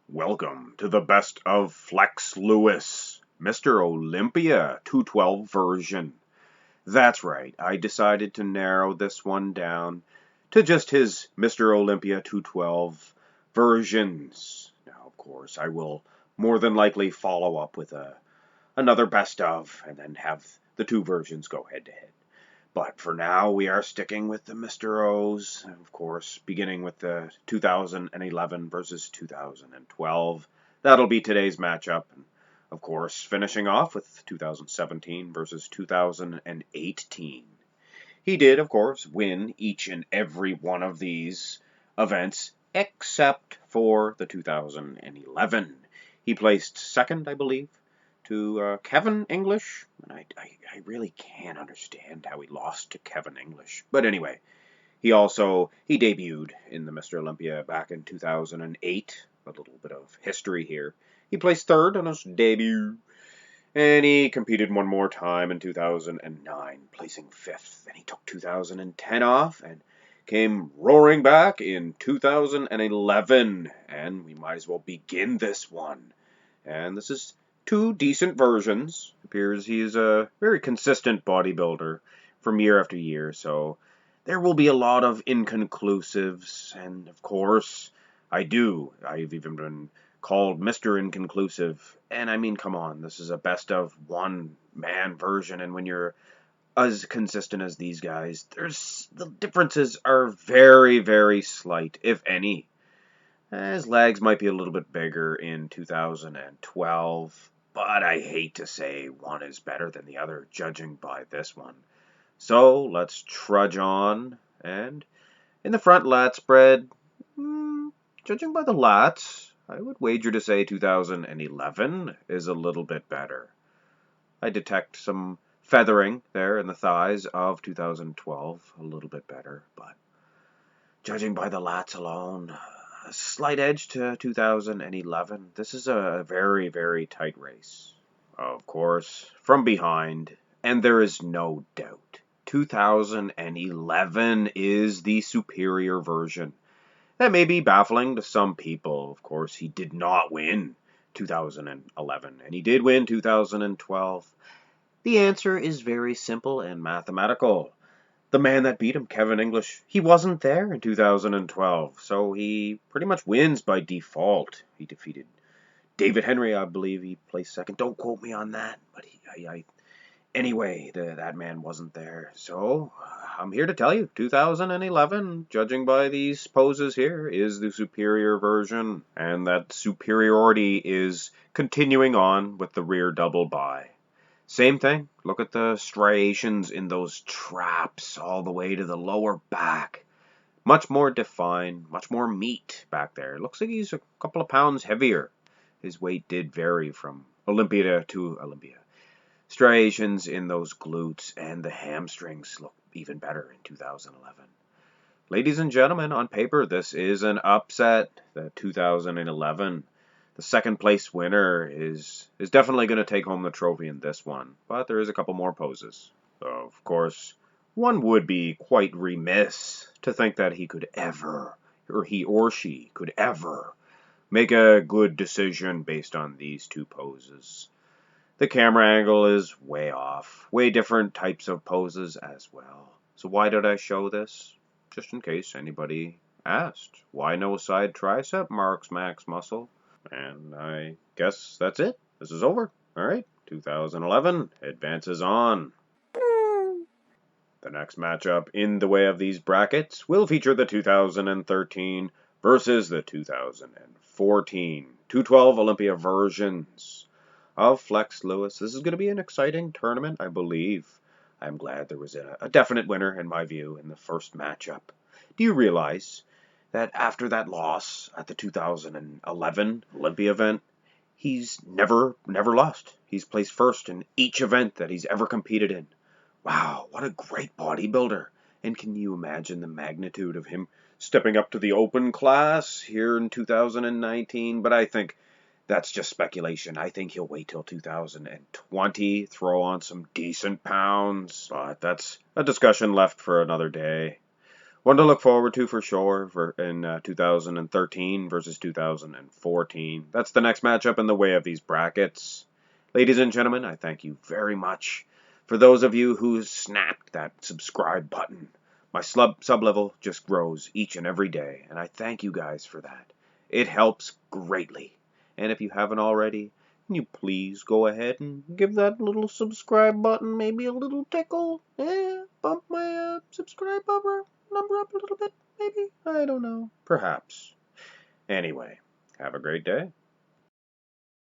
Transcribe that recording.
Welcome to the best of Flex Lewis, Mr. Olympia 212 version. That's right, I decided to narrow this one down to just his Mr. Olympia 212 versions. Now, of course, I will more than likely follow up with another best of and then have the two versions go head to head. But for now, we are sticking with the Mr. O's, of course, beginning with the 2011 versus 2012. That'll be today's matchup. And of course, finishing off with 2017 versus 2018. He did, of course, win each and every one of these events, except for the 2011. He placed second, I believe, to Kevin English. And I really can't understand how he lost to Kevin English. But anyway, he debuted in the Mr. Olympia back in 2008. A little bit of history here. He placed third on his debut. And he competed one more time in 2009, placing fifth. And he took 2010 off and came roaring back in 2011. And we might as well begin this one. And this is two decent versions. It appears he is a very consistent bodybuilder from year after year, so there will be a lot of inconclusives, and of course, I've even been called Mr. Inconclusive, and I mean, come on, this is a best of one man version, and when you're as consistent as these guys, the differences are very, very slight, if any. His legs might be a little bit bigger in 2012, but I hate to say one is better than the other, judging by this one. So let's trudge on, and in the front lat spread, judging by the lats, I would wager to say 2011 is a little bit better. I detect some feathering there in the thighs of 2012, a little bit better, but judging by the lats alone, a slight edge to 2011. This is a very, very tight race. Of course, from behind, and there is no doubt, 2011 is the superior version. That may be baffling to some people. Of course, he did not win 2011, and he did win 2012. The answer is very simple and mathematical. The man that beat him, Kevin English, he wasn't there in 2012, so he pretty much wins by default. He defeated David Henry, I believe he placed second. Don't quote me on that, but anyway, that man wasn't there. So I'm here to tell you, 2011, judging by these poses here, is the superior version, and that superiority is continuing on with the rear double by. Same thing. Look at the striations in those traps all the way to the lower back. Much more defined, much more meat back there. Looks like he's a couple of pounds heavier. His weight did vary from Olympia to Olympia. Striations in those glutes and the hamstrings look even better in 2011. Ladies and gentlemen, on paper, this is an upset. The 2011. The second place winner is definitely going to take home the trophy in this one, but there is a couple more poses. So, of course, one would be quite remiss to think that he could ever, or he or she could ever, make a good decision based on these two poses. The camera angle is way off, way different types of poses as well. So why did I show this? Just in case anybody asked. Why no side tricep marks max muscle? And I guess that's it. This is over. All right, 2011 advances on. The next matchup in the way of these brackets will feature the 2013 versus the 2014 212 Olympia versions of Flex Lewis. This is going to be an exciting tournament, I believe. I'm glad there was a definite winner, in my view, in the first matchup. Do you realize that after that loss at the 2011 Olympia event, he's never lost. He's placed first in each event that he's ever competed in. Wow, what a great bodybuilder. And can you imagine the magnitude of him stepping up to the open class here in 2019? But I think that's just speculation. I think he'll wait till 2020, throw on some decent pounds. But that's a discussion left for another day. One to look forward to for sure in 2013 versus 2014. That's the next matchup in the way of these brackets. Ladies and gentlemen, I thank you very much. For those of you who snapped that subscribe button, my sub level just grows each and every day, and I thank you guys for that. It helps greatly. And if you haven't already, can you please go ahead and give that little subscribe button maybe a little tickle? Bump my subscribe number up a little bit, maybe? I don't know. Perhaps. Anyway, have a great day.